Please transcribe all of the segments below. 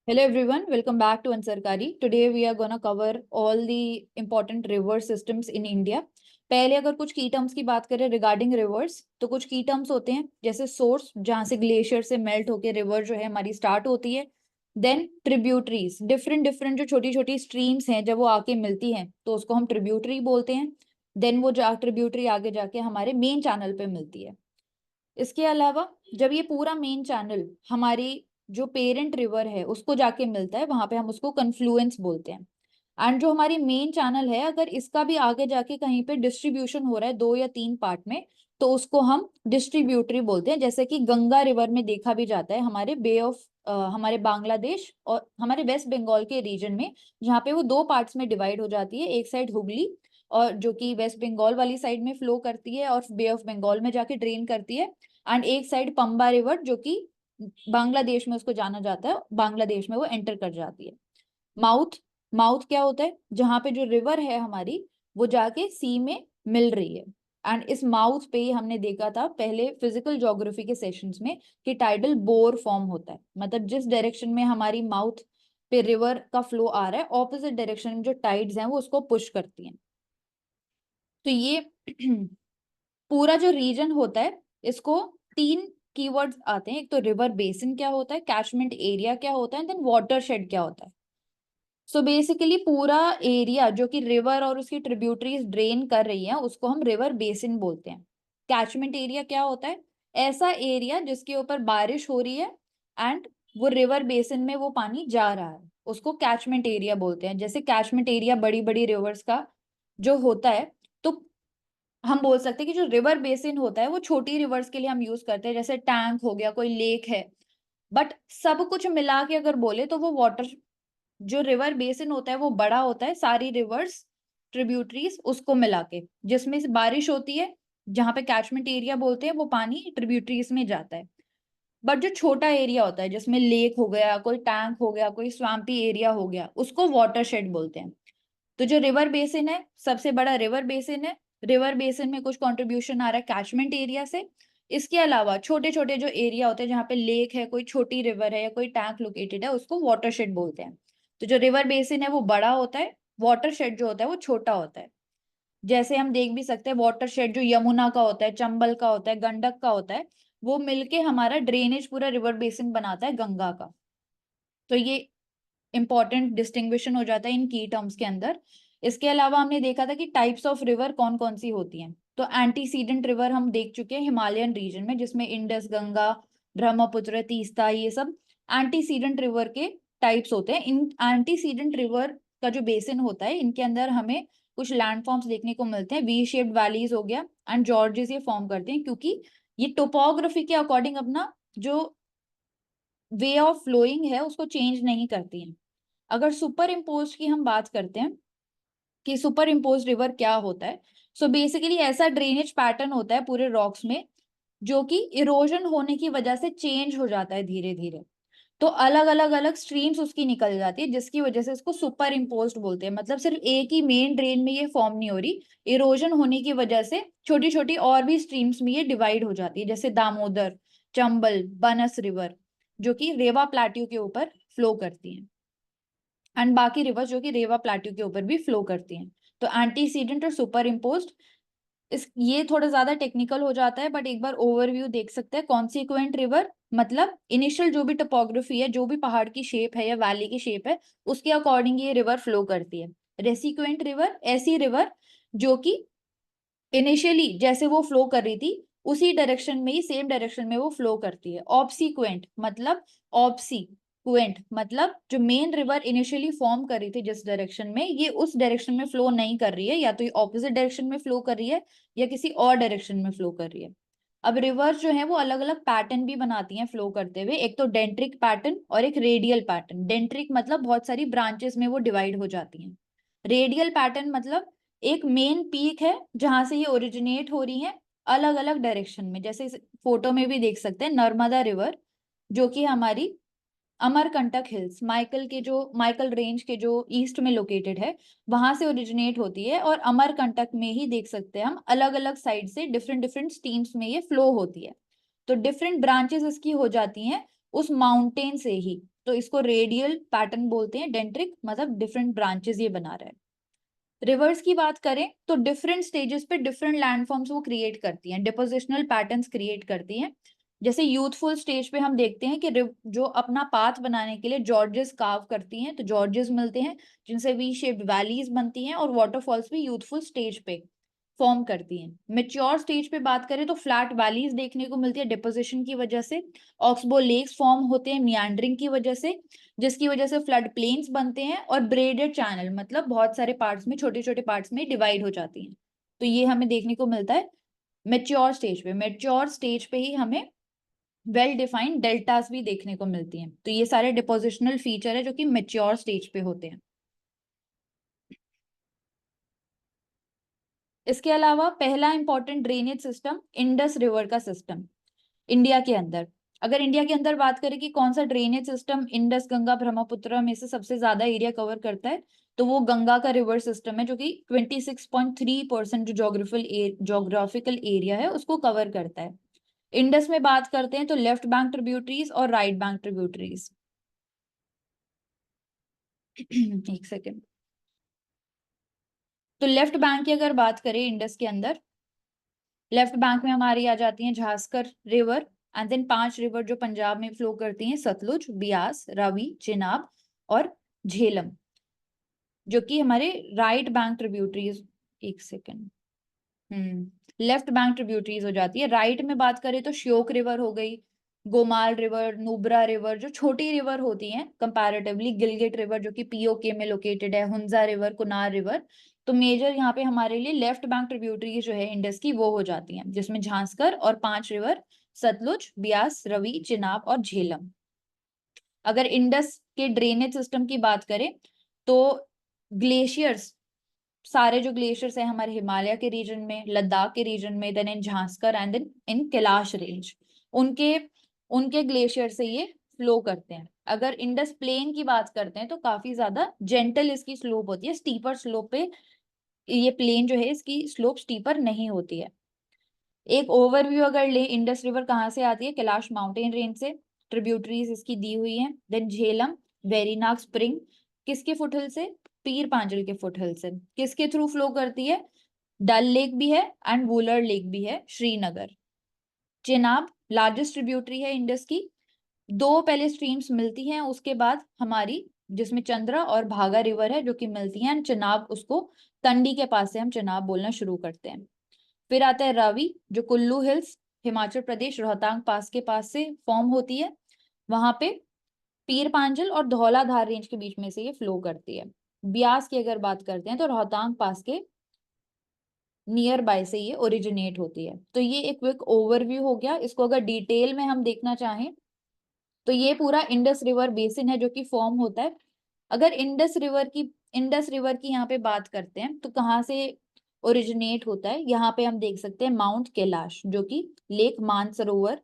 Hello everyone, welcome back to Ansarkari. Today we are gonna cover all the important river systems in India. पहले अगर कुछ की terms की बात करें रिगार्डिंग रिवर्स, तो कुछ की टर्म्स होते हैं जैसे सोर्स, जहां से ग्लेशियर से मेल्ट होके रिवर जो है हमारी स्टार्ट होती है. देन ट्रिब्यूटरीज, डिफरेंट डिफरेंट जो छोटी छोटी स्ट्रीम्स हैं जब वो आके मिलती हैं तो उसको हम ट्रिब्यूटरी बोलते हैं. देन वो ट्रिब्यूटरी आगे जाके हमारे मेन चैनल पे मिलती है. इसके अलावा जब ये पूरा मेन चैनल हमारी जो पेरेंट रिवर है उसको जाके मिलता है, वहां पे हम उसको कन्फ्लुएंस बोलते हैं. एंड जो हमारी मेन चैनल है, अगर इसका भी आगे जाके कहीं पे डिस्ट्रीब्यूशन हो रहा है 2 या 3 पार्ट में, तो उसको हम डिस्ट्रीब्यूटरी बोलते हैं. जैसे कि गंगा रिवर में देखा भी जाता है हमारे बे ऑफ हमारे बांग्लादेश और हमारे वेस्ट बंगाल के रीजन में, जहाँ पे वो 2 पार्ट्स में डिवाइड हो जाती है. एक साइड हुगली, और जो कि वेस्ट बंगाल वाली साइड में फ्लो करती है और बे ऑफ बंगाल में जाके ड्रेन करती है. एंड एक साइड पंबा रिवर जो कि बांग्लादेश में उसको जाना जाता है, बांग्लादेश में वो एंटर कर जाती है. माउथ, माउथ क्या होता है? जहां पे जो रिवर है हमारी वो जाके सी में मिल रही है. एंड इस माउथ पे ही हमने देखा था पहले फिजिकल ज्योग्राफी के सेशंस में कि टाइडल बोर फॉर्म होता है. मतलब जिस डायरेक्शन में हमारी माउथ पे रिवर का फ्लो आ रहा है, ऑपोजिट डायरेक्शन में जो टाइड्स हैं वो उसको पुश करती हैं. तो ये पूरा जो रीजन होता है, इसको 3 कीवर्ड्स आते हैं. एक तो रिवर बेसिन क्या होता है, कैचमेंट एरिया क्या होता है, देन वाटरशेड क्या होता है. सो बेसिकली पूरा एरिया जो कि रिवर और उसकी ट्रिब्यूटरीज ड्रेन कर रही है उसको हम रिवर बेसिन बोलते हैं. कैचमेंट एरिया क्या होता है? ऐसा एरिया जिसके ऊपर बारिश हो रही है एंड वो रिवर बेसिन में वो पानी जा रहा है, उसको कैचमेंट एरिया बोलते हैं. जैसे कैचमेंट एरिया बड़ी बड़ी रिवर्स का जो होता है, तो हम बोल सकते हैं कि जो रिवर बेसिन होता है वो छोटी रिवर्स के लिए हम यूज करते हैं, जैसे टैंक हो गया, कोई लेक है. बट सब कुछ मिला के अगर बोले तो वो वाटर, जो रिवर बेसिन होता है वो बड़ा होता है, सारी रिवर्स ट्रिब्यूटरीज उसको मिला के, जिसमें से बारिश होती है, जहां पे कैचमेंट एरिया बोलते हैं, वो पानी ट्रिब्यूटरीज में जाता है. बट जो छोटा एरिया होता है जिसमें लेक हो गया, कोई टैंक हो गया, कोई स्वाम्पी एरिया हो गया, उसको वाटरशेड बोलते हैं. तो जो रिवर बेसिन है, सबसे बड़ा रिवर बेसिन है. रिवर बेसिन में कुछ कंट्रीब्यूशन आ रहा है कैचमेंट एरिया से. इसके अलावा छोटे छोटे जो एरिया होते हैं जहाँ पे लेक है, कोई छोटी रिवर है या कोई टैंक लोकेटेड है, उसको वाटरशेड बोलते हैं. तो जो रिवर बेसिन है वो बड़ा होता है, वाटरशेड जो होता है वो छोटा होता है. जैसे हम देख भी सकते हैं वाटरशेड जो यमुना का होता है, चंबल का होता है, गंडक का होता है, वो मिलके हमारा ड्रेनेज पूरा रिवर बेसिन बनाता है गंगा का. तो ये इंपॉर्टेंट डिस्टिंग्विशन हो जाता है इन की टर्म्स के अंदर. इसके अलावा हमने देखा था कि टाइप्स ऑफ रिवर कौन कौन सी होती हैं. तो एंटीसीडेंट रिवर हम देख चुके हैं हिमालयन रीजन में, जिसमें इंडस, गंगा, ब्रह्मपुत्र, तीस्ता, ये सब एंटीसीडेंट रिवर के टाइप्स होते हैं. इन एंटीसीडेंट रिवर का जो बेसिन होता है, इनके अंदर हमें कुछ लैंडफॉर्म्स देखने को मिलते हैं. वी शेप्ड वैलीज हो गया एंड जॉर्जेस ये फॉर्म करते हैं, क्योंकि ये टोपोग्राफी के अकॉर्डिंग अपना जो वे ऑफ फ्लोइंग है उसको चेंज नहीं करती हैं. अगर सुपर इम्पोज की हम बात करते हैं कि सुपर इम्पोज रिवर क्या होता है, सो बेसिकली ऐसा ड्रेनेज पैटर्न होता है पूरे रॉक्स में जो कि इरोजन होने की वजह से चेंज हो जाता है धीरे धीरे. तो अलग अलग अलग स्ट्रीम्स उसकी निकल जाती है, जिसकी वजह से इसको सुपर इम्पोज बोलते हैं. मतलब सिर्फ एक ही मेन ड्रेन में ये फॉर्म नहीं हो रही, इरोजन होने की वजह से छोटी छोटी और भी स्ट्रीम्स में ये डिवाइड हो जाती है. जैसे दामोदर, चंबल, बनस रिवर जो कि रेवा प्लेट्यू के ऊपर फ्लो करती है, एंड बाकी रिवर्स जो कि रेवा प्लेट्यू के ऊपर भी फ्लो करती हैं. तो एंटीसीडेंट और सुपर इम्पोज्ड, इस ये थोड़ा ज्यादा टेक्निकल हो जाता है, बट एक बार ओवरव्यू देख सकते हैं. कॉन्सिक्वेंट रिवर मतलब इनिशियल जो भी टोपोग्राफी है, जो भी पहाड़ की शेप है या वैली की शेप है, उसके अकॉर्डिंग ये रिवर फ्लो करती है. रेसिक्वेंट रिवर ऐसी रिवर जो कि इनिशियली जैसे वो फ्लो कर रही थी उसी डायरेक्शन में ही, सेम डायरेक्शन में वो फ्लो करती है. ऑब्सीक्वेंट मतलब, ऑब्सीक्वेंट मतलब जो मेन रिवर इनिशियली फॉर्म कर रही थी जिस डायरेक्शन में, ये उस डायरेक्शन में फ्लो नहीं कर रही है, या तो ये ऑपोजिट डायरेक्शन में फ्लो कर रही है या किसी और डायरेक्शन में फ्लो कर रही है. अब रिवर्स जो है वो अलग अलग पैटर्न भी बनाती हैं फ्लो करते हुए. एक तो डेंट्रिक पैटर्न और एक रेडियल पैटर्न. डेंट्रिक मतलब बहुत सारी ब्रांचेस में वो डिवाइड हो जाती हैं. रेडियल पैटर्न मतलब एक मेन पीक है जहां से ये ओरिजिनेट हो रही है अलग अलग डायरेक्शन में. जैसे इस फोटो में भी देख सकते हैं नर्मदा रिवर जो कि हमारी अमरकंटक हिल्स, माइकल रेंज के जो ईस्ट में लोकेटेड है, वहां से ओरिजिनेट होती है. और अमरकंटक में ही देख सकते हैं हम अलग अलग साइड से डिफरेंट डिफरेंट स्ट्रीम्स में ये फ्लो होती है. तो डिफरेंट ब्रांचेस इसकी हो जाती हैं उस माउंटेन से ही. तो इसको रेडियल पैटर्न बोलते हैं, डेंट्रिक मतलब डिफरेंट ब्रांचेस ये बना रहा है। रिवर्स की बात करें तो डिफरेंट स्टेजेस पे डिफरेंट लैंडफॉर्म्स वो क्रिएट करती हैं, डिपोजिशनल पैटर्न्स क्रिएट करती हैं। जैसे यूथफुल स्टेज पे हम देखते हैं कि जो अपना पाथ बनाने के लिए जॉर्जेस कार्व करती हैं, तो जॉर्जेस मिलते हैं जिनसे वी शेप्ड वैलीज बनती हैं, और वाटरफॉल्स भी यूथफुल स्टेज पे फॉर्म करती हैं। मेच्योर स्टेज पे बात करें तो फ्लैट वैलीज देखने को मिलती है डिपोजिशन की वजह से, ऑक्सबो लेक्स फॉर्म होते हैं मियांडरिंग की वजह से, जिसकी वजह से फ्लड प्लेन्स बनते हैं, और ब्रेडेड चैनल मतलब बहुत सारे पार्ट्स में, छोटे छोटे पार्ट्स में डिवाइड हो जाती हैं। तो ये हमें देखने को मिलता है मेच्योर स्टेज पे। मेच्योर स्टेज पे ही हमें वेल डिफाइंड डेल्टास भी देखने को मिलती हैं। तो ये सारे डिपोजिशनल फीचर है जो कि मेच्योर स्टेज पे होते हैं। इसके अलावा पहला important drainage system Indus river का सिस्टम इंडिया के अंदर। अगर इंडिया के अंदर बात करें कि कौन सा drainage system Indus Ganga Brahmaputra में से सबसे ज्यादा एरिया कवर करता है, तो वो गंगा का रिवर सिस्टम है, जो कि 26.3% जो जोग्राफिकल एरिया है उसको कवर करता है। इंडस में बात करते हैं तो लेफ्ट बैंक ट्रिब्यूटरीज और राइट बैंक ट्रिब्यूटरीज। एक सेकेंड। तो लेफ्ट बैंक की अगर बात करें इंडस के अंदर, लेफ्ट बैंक में हमारी आ जाती है Zanskar river, and then 5 river जो पंजाब में फ्लो करती हैं, सतलुज, बियास, रावी, चिनाब और झेलम, जो कि हमारे राइट बैंक ट्रिब्यूटरीज। एक सेकेंड। लेफ्ट बैंक ट्रिब्यूटरीज हो जाती है। राइट में बात करें तो श्योक रिवर हो गई, गोमाल रिवर, नुब्रा रिवर जो छोटी रिवर होती हैं कंपैरेटिवली, गिलगिट रिवर जो कि पीओके में लोकेटेड है, हुंजा रिवर, कुनार रिवर। तो मेजर यहाँ पे हमारे लिए लेफ्ट बैंक ट्रिब्यूटरीज जो है इंडस की वो हो जाती हैं, जिसमें झांसकर और 5 रिवर सतलुज, ब्यास, रवि, चिनाब और झेलम। अगर इंडस के ड्रेनेज सिस्टम की बात करें तो ग्लेशियर्स, सारे जो ग्लेशियर्स हैं हमारे हिमालय के रीजन में, लद्दाख के रीजन में, then in Zanskar and then in Kailash range, उनके उनके ग्लेशियर से ये फ्लो करते हैं। अगर इंडस प्लेन की बात करते हैं तो काफी ज्यादा जेंटल इसकी स्लोप होती है, स्टीपर स्लोप पे ये प्लेन जो है इसकी स्लोप स्टीपर नहीं होती है। एक ओवरव्यू अगर ले, इंडस रिवर कहाँ से आती है, कैलाश माउंटेन रेंज से, ट्रिब्यूटरीज इसकी दी हुई हैं। देन झेलम, वेरीनाग स्प्रिंग, किसके फुटहिल से, पीर पांजल के फुटहिल से। किसके थ्रू फ्लो करती है, डल लेक भी है एंड वुलर लेक भी है, श्रीनगर। चेनाब लार्जेस्ट ट्रिब्यूटरी है इंडस की, 2 पहले स्ट्रीम्स मिलती हैं, उसके बाद हमारी जिसमें चंद्रा और भागा रिवर है जो कि मिलती हैं, चेनाब उसको तंडी के पास से हम चेनाब बोलना शुरू करते हैं। फिर आता है रावी जो कुल्लू हिल्स, हिमाचल प्रदेश, रोहतांग पास के पास से फॉर्म होती है, वहां पे पीर पांजल और धौलाधार रेंज के बीच में से ये फ्लो करती है। ब्यास की अगर बात करते हैं तो रोहतांग पास के नियर बाय से ये ओरिजिनेट होती है। तो ये एक क्विक ओवरव्यू हो गया। इसको अगर डिटेल में हम देखना चाहें तो ये पूरा इंडस रिवर बेसिन है जो कि फॉर्म होता है। अगर इंडस रिवर की यहाँ पे बात करते हैं तो कहाँ से ओरिजिनेट होता है, यहाँ पे हम देख सकते हैं माउंट कैलाश जो कि लेक मानसरोवर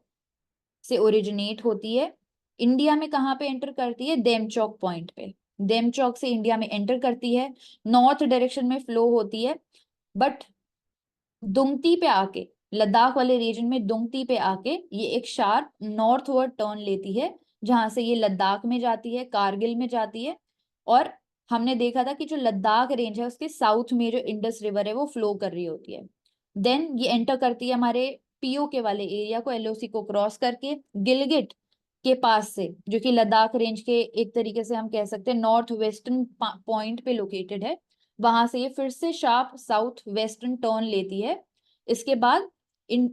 से ओरिजिनेट होती है। इंडिया में कहाँ पे एंटर करती है, देमचौक पॉइंट पे, देमचौक से इंडिया में एंटर करती है, नॉर्थ डायरेक्शन में फ्लो होती है, बट दुंगती पे आके, लद्दाख वाले रीजन में दुंगती पे आके ये एक शार्प नॉर्थवर्ड टर्न लेती है, जहां से ये लद्दाख में जाती है, कारगिल में जाती है। और हमने देखा था कि जो लद्दाख रेंज है उसके साउथ में जो इंडस रिवर है वो फ्लो कर रही होती है। देन ये एंटर करती है हमारे पीओके वाले एरिया को, एलओसी को क्रॉस करके, गिलगिट के पास से, जो कि लद्दाख रेंज के एक तरीके से हम कह सकते हैं नॉर्थ वेस्टर्न पॉइंट पे लोकेटेड है, वहां से ये फिर से शार्प साउथ वेस्टर्न टर्न लेती है। इसके बाद इन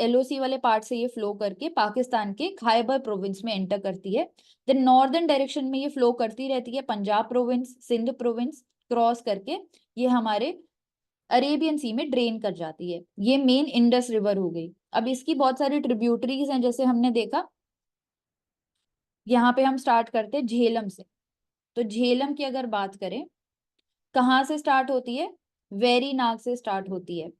एलओसी वाले पार्ट से ये फ्लो करके पाकिस्तान के खैबर प्रोविंस में एंटर करती है। देन नॉर्दर्न डायरेक्शन में ये फ्लो करती रहती है, Punjab province, Sindh province cross करके ये हमारे अरेबियन सी में ड्रेन कर जाती है। ये मेन इंडस रिवर हो गई। अब इसकी बहुत सारी ट्रिब्यूटरीज हैं, जैसे हमने देखा, यहाँ पे हम स्टार्ट करते हैं झेलम से। तो झेलम की अगर बात करें, कहाँ से स्टार्ट होती है, वेरीनाग से स्टार्ट होती है।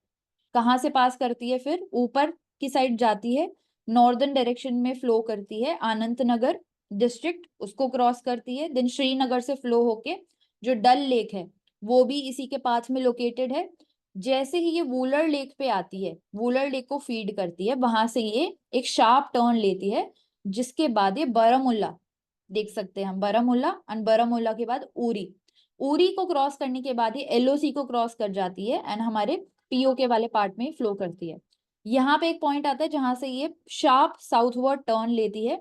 कहाँ से पास करती है, फिर ऊपर की साइड जाती है, नॉर्दर्न डायरेक्शन में फ्लो करती है, अनंतनगर डिस्ट्रिक्ट उसको क्रॉस करती है। देन श्रीनगर से फ्लो होके जो डल लेक है वो भी इसी के पास में लोकेटेड है। जैसे ही ये वूलर लेक पे आती है, वूलर लेक को फीड करती है, वहां से ये एक शार्प टर्न लेती है, जिसके बाद ये बारामुल्ला देख सकते हैं हम बारामूला, एंड बारामूला के बाद उरी। उरी को क्रॉस करने के बाद ये एलओसी को क्रॉस कर जाती है एंड हमारे पीओके वाले पार्ट में फ्लो करती है। यहाँ पे एक पॉइंट आता है जहां से ये शार्प साउथवर्ड टर्न लेती है,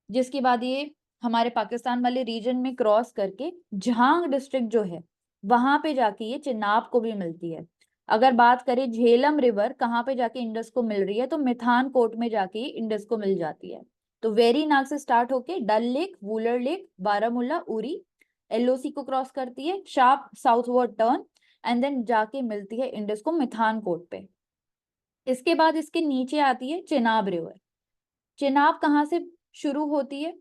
जिसके बाद ये हमारे पाकिस्तान वाले रीजन में क्रॉस करके झांग डिस्ट्रिक्ट जो है वहां पे जाके ये चिनाब को भी मिलती है। अगर बात करें झेलम रिवर कहाँ पे जाके इंडस को मिल रही है, तो मिथान कोट में जाके इंडस को मिल जाती है। तो वेरी नाग से स्टार्ट होके Dal lake, Wular lake, Baramulla, Uri, LOC को क्रॉस करती है, sharp southward turn, and then जाके मिलती है इंडस को मिथान कोट पे। इसके बाद इसके नीचे आती है चेनाब रिवर। चेनाब कहाँ से शुरू होती है?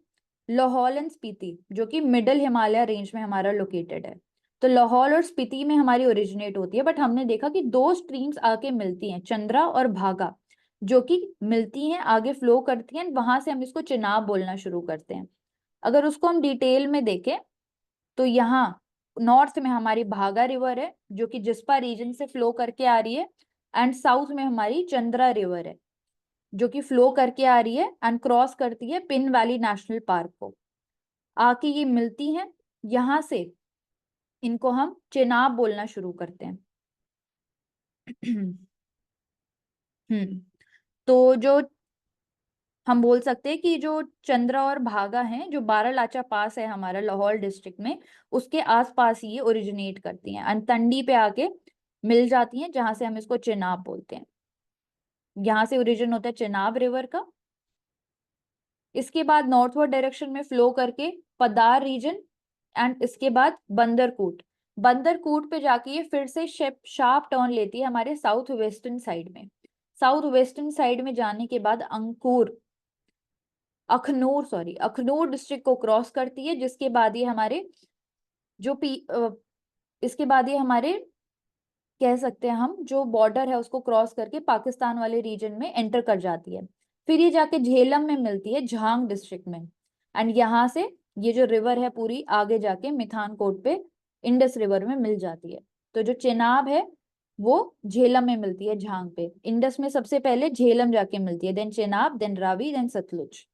लाहौल एंड स्पीति, जो कि मिडिल हिमालय रेंज में हमारा लोकेटेड है। तो लाहौल और स्पीति में हमारी ओरिजिनेट होती है, बट हमने देखा कि दो स्ट्रीम्स आके मिलती हैं, चंद्रा और भागा, जो कि मिलती हैं, आगे फ्लो करती हैं, वहां से हम इसको चेनाब बोलना शुरू करते हैं। अगर उसको हम डिटेल में देखें तो यहाँ नॉर्थ में हमारी भागा रिवर है, जो कि जिस्पा रीजन से फ्लो करके आ रही है, एंड साउथ में हमारी चंद्रा रिवर है, जो कि फ्लो करके आ रही है एंड क्रॉस करती है पिन वैली नेशनल पार्क को, आके ये मिलती हैं। यहां से इनको हम चेनाब बोलना शुरू करते हैं। तो जो हम बोल सकते हैं कि जो चंद्रा और भागा हैं, जो बारालाचा पास है हमारा लाहौल डिस्ट्रिक्ट में, उसके आसपास ही ये ओरिजिनेट करती हैं एंड तंडी पे आके मिल जाती हैं, जहां से हम इसको चेनाब बोलते हैं। यहाँ से ओरिजिन होता है चेनाब रिवर का। इसके बाद नॉर्थवर्ड डायरेक्शन में फ्लो करके पदार रीजन, एंड इसके बाद बंदरकूट। बंदरकूट पे जाके ये फिर से शार्प टर्न लेती है हमारे साउथ वेस्टर्न साइड में। साउथ वेस्टर्न साइड में जाने के बाद अखनूर डिस्ट्रिक्ट को क्रॉस करती है, जिसके बाद ये हमारे जो इसके बाद ये हमारे कह सकते हैं हम जो बॉर्डर है उसको क्रॉस करके पाकिस्तान वाले रीजन में एंटर कर जाती है। फिर ये जाके झेलम में मिलती है झांग डिस्ट्रिक्ट में, एंड यहाँ से ये जो रिवर है पूरी आगे जाके मिथान कोट पे इंडस रिवर में मिल जाती है। तो जो चेनाब है वो झेलम में मिलती है झांग पे। इंडस में सबसे पहले झेलम जाके मिलती है, then Chenab, then Ravi, then Sutlej.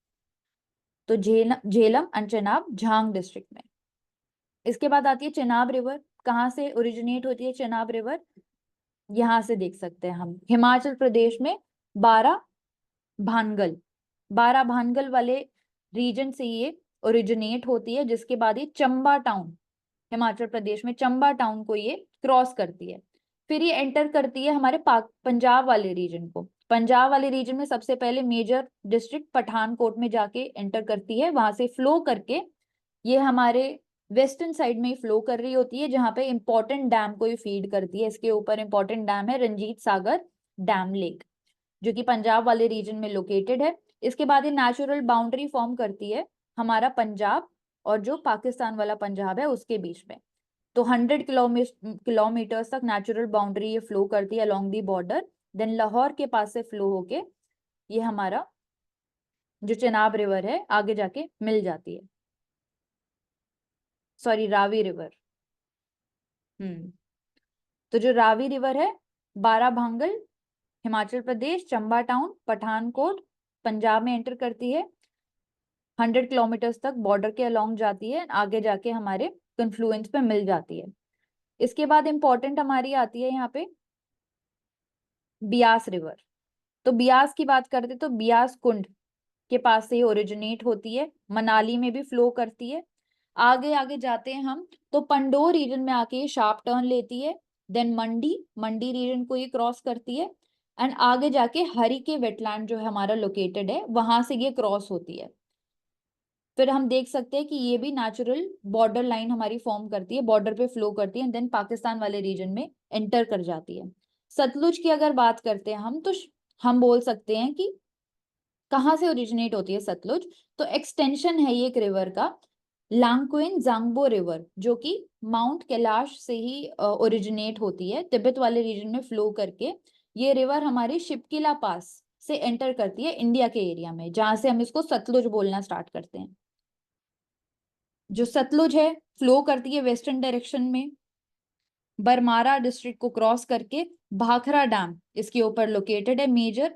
तो झेलम एंड चेनाब झांग डिस्ट्रिक्ट में। इसके बाद आती है चेनाब रिवर। कहाँ से ओरिजिनेट होती है चेनाब रिवर? यहाँ से देख सकते हैं हम हिमाचल प्रदेश में बारा भानगल, बारा भानगल वाले रीजन से ये ओरिजिनेट होती है, जिसके बाद ये चंबा टाउन, हिमाचल प्रदेश में चंबा टाउन को ये क्रॉस करती है। फिर ये एंटर करती है हमारे पंजाब वाले रीजन को। पंजाब वाले रीजन में सबसे पहले मेजर डिस्ट्रिक्ट पठानकोट में जाके एंटर करती है, वहां से फ्लो करके ये हमारे वेस्टर्न साइड में ही फ्लो कर रही होती है, जहां पे इंपॉर्टेंट डैम को ये फीड करती है। इसके ऊपर इंपॉर्टेंट डैम है रंजीत सागर डैम लेक, जो कि पंजाब वाले रीजन में लोकेटेड है। इसके बाद ये नेचुरल बाउंड्री फॉर्म करती है हमारा पंजाब और जो पाकिस्तान वाला पंजाब है उसके बीच में। तो 100 किलोमीटर्स तक नेचुरल बाउंड्री ये फ्लो करती है along the border. Then Lahore के पास से फ्लो होके ये हमारा जो चेनाब रिवर है आगे जाके मिल जाती है, सॉरी रावी रिवर। तो जो रावी रिवर है बाराभांगल, हिमाचल प्रदेश, चंबा टाउन, पठानकोट, पंजाब में एंटर करती है, 100 किलोमीटर्स तक बॉर्डर के अलोंग जाती है, आगे जाके हमारे कन्फ्लुएंस पे मिल जाती है। इसके बाद इंपॉर्टेंट हमारी आती है यहाँ पे बियास रिवर। तो बियास की बात करते तो बियास कुंड के पास से ओरिजिनेट होती है, मनाली में भी फ्लो करती है। आगे आगे जाते हैं हम तो पंडोर रीजन में आके ये शार्प टर्न लेती है, देन मंडी रीजन को ये क्रॉस करती है, एंड आगे जाके हरी के वेटलैंड जो है हमारा लोकेटेड है वहां से ये क्रॉस होती है। फिर हम देख सकते हैं कि ये भी नेचुरल बॉर्डर लाइन हमारी फॉर्म करती है, बॉर्डर पे फ्लो करती है, देन पाकिस्तान वाले रीजन में एंटर कर जाती है। सतलुज की अगर बात करते हैं हम तो हम बोल सकते हैं कि कहाँ से ओरिजिनेट होती है सतलुज। तो एक्सटेंशन है ये एक रिवर का, लांगक्वेन जांगबो रिवर, जो कि माउंट कैलाश से ही ओरिजिनेट होती है, तिब्बत वाले रीजन में फ्लो करके। ये रिवर हमारे शिपकिला पास से एंटर करती है इंडिया के एरिया में, जहां से हम इसको सतलुज बोलना स्टार्ट करते हैं। जो सतलुज है फ्लो करती है वेस्टर्न डायरेक्शन में, बरमारा डिस्ट्रिक्ट को क्रॉस करके भाखरा डैम इसके ऊपर लोकेटेड है मेजर,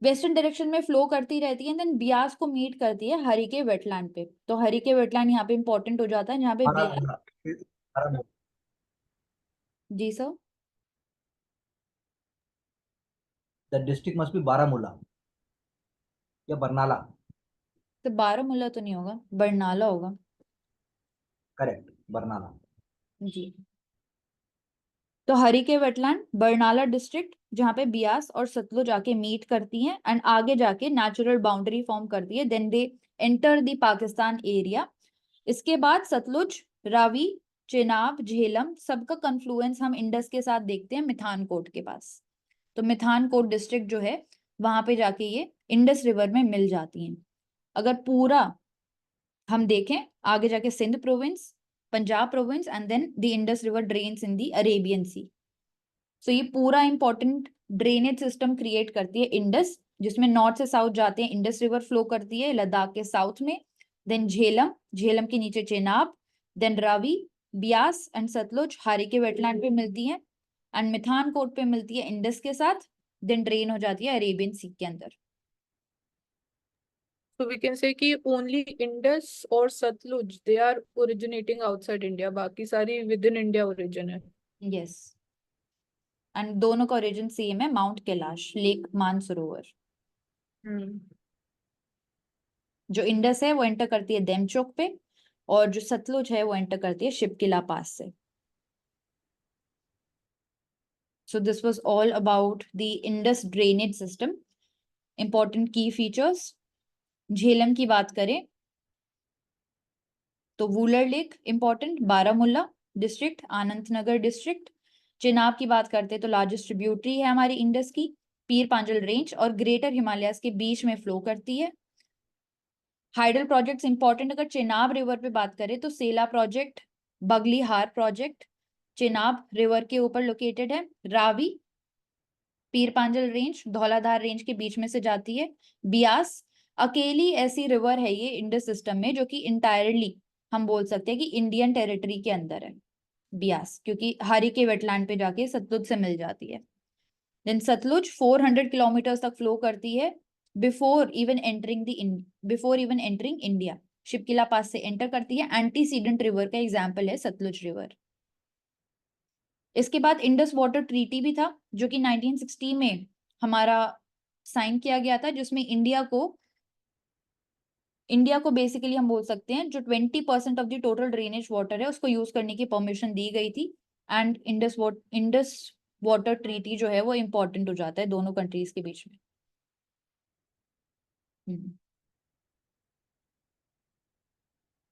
वेस्टर्न डायरेक्शन में फ्लो करती रहती है, देन बियास को मीट करती है हरिके वेटलैंड पे। तो हरिके वेटलैंड यहाँ पे इंपॉर्टेंट हो जाता है, जहाँ पे बियास। बारामूला। बारामूला। जी sir. The district must be Baramulla या बरनाला। तो बारामूला तो नहीं होगा, बरनाला होगा। करेक्ट, बरनाला। जी। तो हरिके वेटलैंड बरनाला डिस्ट्रिक्ट, जहाँ पे बियास और सतलुज आके मीट करती हैं एंड आगे जाके नेचुरल बाउंड्री फॉर्म करती है, then they enter the Pakistan area. इसके बाद सतलुज, रावी, चेनाब, झेलम सबका कन्फ्लुएंस हम इंडस के साथ देखते हैं मिथानकोट के पास। तो मिथानकोट डिस्ट्रिक्ट जो है, वहां पे जाके ये इंडस रिवर में मिल जाती हैं। अगर पूरा हम देखें, आगे जाके Sindh province, Punjab province and then the Indus river drains in the Arabian sea. So ये पूरा इंपॉर्टेंट ड्रेनेज सिस्टम क्रिएट करती है इंडस, जिसमें नॉर्थ से साउथ जाते हैं, इंडस रिवर फ्लो करती है लद्दाख के साउथ में, देन झेलम, झेलम के नीचे चेनाब, देन रावी, ब्यास एंड सतलुज हारी के वेटलैंड पे मिलती है, एंड मिथानकोट पे मिलती है इंडस के साथ, देन ड्रेन हो जाती है अरेबियन सी के अंदर। So we can say कि only Indus और Sutlej they are originating outside India, बाकी सारी within India origin है। यस, एंड दोनों का ओरिजिन सेम है, माउंट कैलाश, लेक मानसरोवर। जो इंडस है वो एंटर करती है देमचोक पे, और जो सतलुज है वो एंटर करती है शिपकिला पास से। So this was all about the Indus drainage system. Important key features. Jhelum की बात करें तो Wular lake important, Baramulla district, Anantnagar district. Chenab की बात करते तो लार्जेस्ट ट्रिब्यूटरी है हमारी इंडस की, पीर पांजल रेंज और ग्रेटर हिमालयस के बीच में फ्लो करती है। हाइडल प्रोजेक्ट्स इंपॉर्टेंट, अगर चेनाब रिवर पे बात करें तो सेला प्रोजेक्ट, बगली हार प्रोजेक्ट चेनाब रिवर के ऊपर लोकेटेड है। रावी, पीर पांजल रेंज धौलाधार रेंज के बीच में से जाती है। बियास अकेली ऐसी रिवर है ये इंडस सिस्टम में जो कि इंटायरली हम बोल सकते हैं कि इंडियन टेरिटरी के अंदर है बियास, क्योंकि हारी के वेटलैंड पे जाके सतलुज से मिल जाती है। देन सतलुज 400 किलोमीटर तक फ्लो करती है before even entering India. Shipkila pass से एंटर करती है, एंटीसीडेंट रिवर का एग्जाम्पल है सतलुज रिवर। इसके बाद इंडस वाटर ट्रीटी भी था, जो कि 1960 में हमारा साइन किया गया था, जिसमें इंडिया को बेसिकली हम बोल सकते हैं जो 20% of the total drainage water है उसको यूज करने की परमिशन दी गई थी। एंड इंडस वाटर ट्रीटी जो है वो इंपॉर्टेंट हो जाता है दोनों कंट्रीज के बीच में।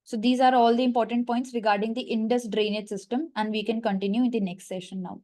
So these are all the important points regarding the Indus drainage system, and we can continue in the next session now.